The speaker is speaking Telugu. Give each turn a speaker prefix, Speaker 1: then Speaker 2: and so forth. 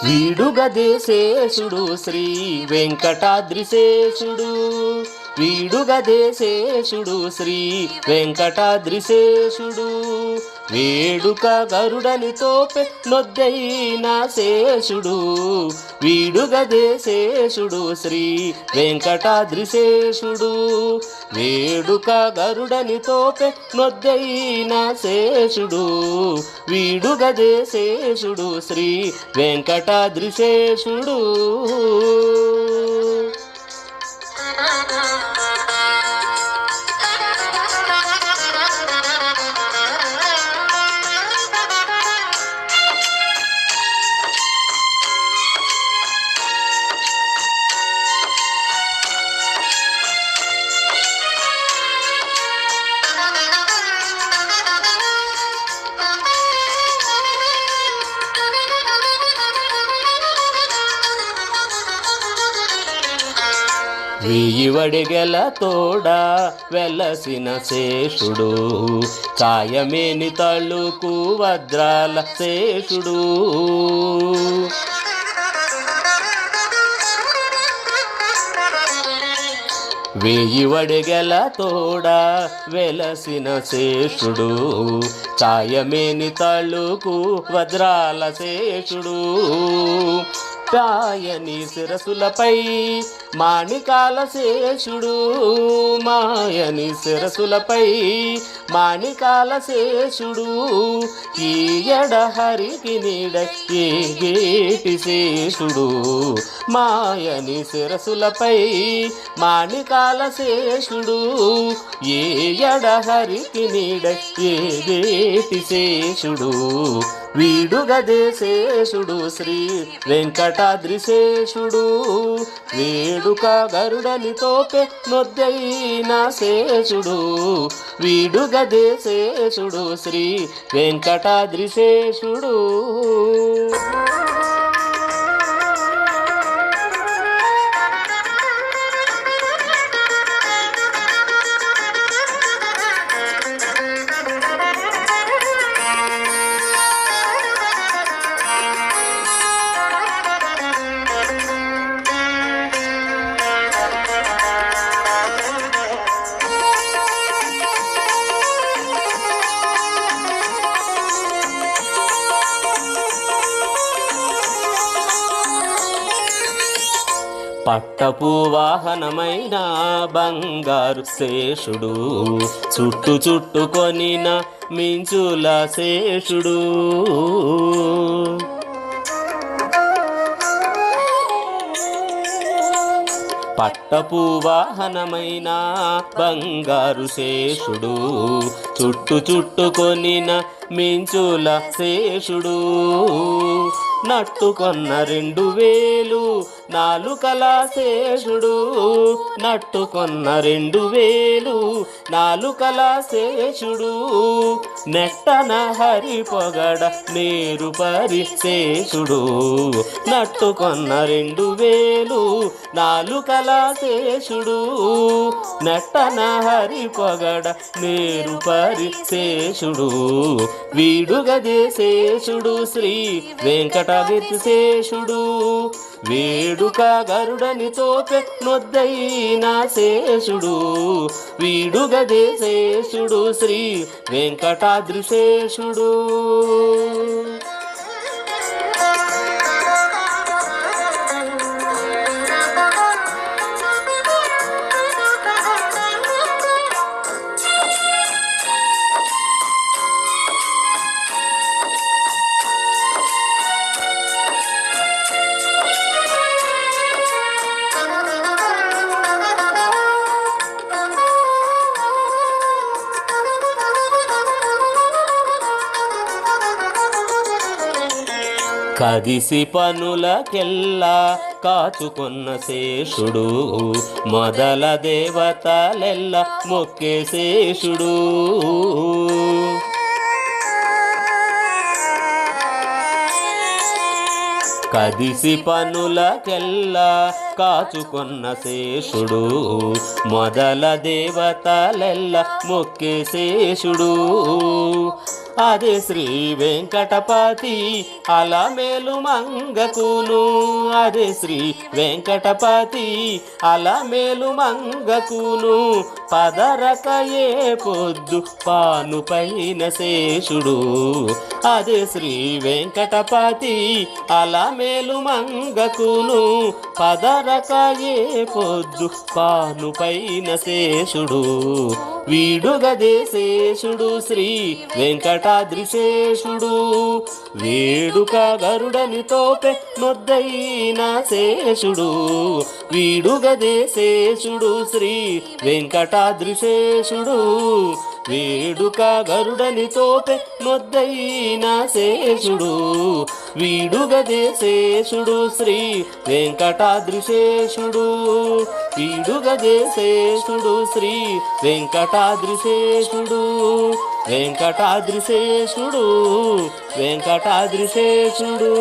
Speaker 1: వీడుగదేశేషుడు శ్రీ వెంకటాద్రిశేషుడు, వీడుగదేశేషుడు శ్రీ వెంకటాద్రిశేషుడు. వేడుక గరుడని తోపె నొద్దైన శేషుడు, వీడుగదేశేషుడు శ్రీ వెంకటాద్రిశేషుడు. వేడుక గరుడని తోపె నొద్దైన శేషుడు, వీడుగదేశేషుడు శ్రీ వెంకటాద్రిశేషుడు. వెయ్యి వడిగెల తోడ వెలసిన శేషుడు, కాయమేని తళుకు వజ్రాల శేషుడు. వెయ్యి వడిగెల తోడ వెలసిన శేషుడు, కాయమేని తళుకు వజ్రాల శేషుడు. పాయని శిరసులపై మాణికాల శేషుడు, మాయని శిరసులపై మాణికాల శేషుడు. ఈ ఎడహరికి నీడ ఏగేటి శేషుడు, మాయని శిరసులపై మాణికాల శేషుడు. ఏ ఎడహరికి నీడ ఏగేటి శేషుడు, వీడుగదేశేషుడు శ్రీ వెంకటాద్రిశేషుడు. వేడుక గరుడని తోపె నొద్దైన శేషుడు, వీడుగదేశేషుడు శ్రీ వెంకటాద్రిశేషుడు. పట్టపు వాహనమైన బంగారు శేషుడు, చుట్టు చుట్టుకొనిన మించుల శేషుడు. పట్టపు వాహనమైన బంగారు శేషుడు, చుట్టు చుట్టుకొనిన మించుల శేషుడు. నట్టుకొన్న 2000 నాలుకల శేషుడు, నట్టుకొన్న 2000 నాలుకల శేషుడు. నెట్టన హరి పొగడ నేరు పరి శేషుడు, నట్టుకొన్న 2000 నాలుకల శేషుడు. నెట్టన హరి పొగడ నేరు పరి శేషుడు, వీడుగదేశేషుడు శ్రీ వెంకటాద్రిశేషుడు. వేడుక గరుడని తోపె నొద్దైన శేషుడు, వీడుగదేశేషుడు శ్రీ వెంకటాద్రిశేషుడు. కదిసి పనులకెల్లా కాచుకొన్న శేషుడు, మొదల దేవతలెల్ల మొక్కే శేషుడు. కదిసి పనులకెల్లా కాచుకొన్న శేషుడు, మొదల దేవతలెల్ల మొక్కే శేషుడు. అదే శ్రీ వెంకటపతి అలమేలు మంగకును. అదే శ్రీ వెంకటపతి అలమేలు మంగకును. పదరకయే పొద్దు పాను పైన శేషుడు. అదే శ్రీ వెంకటపతి అలమేలు మంగకును. పదరకయే పొద్దు పాను పైన శేషుడు. వీడుగదే శేషుడు శ్రీ వెంకటాద్రిశేషుడు. వేడుక గరుడని తోపె నొద్దైన శేషుడు. వీడుగదే శేషుడు శ్రీ వెంకటాద్రిశేషుడు. వేడుక గరుడని తోపె నొద్దైన శేషుడు. వీడుగదే శేషుడు శ్రీ వెంకటాద్రిశేషుడు. వీడుగదే శేషుడు శ్రీ వెంకటాద్రిశేషుడు. వెంకటాద్రిశేషుడు వెంకటాద్రిశేషుడు.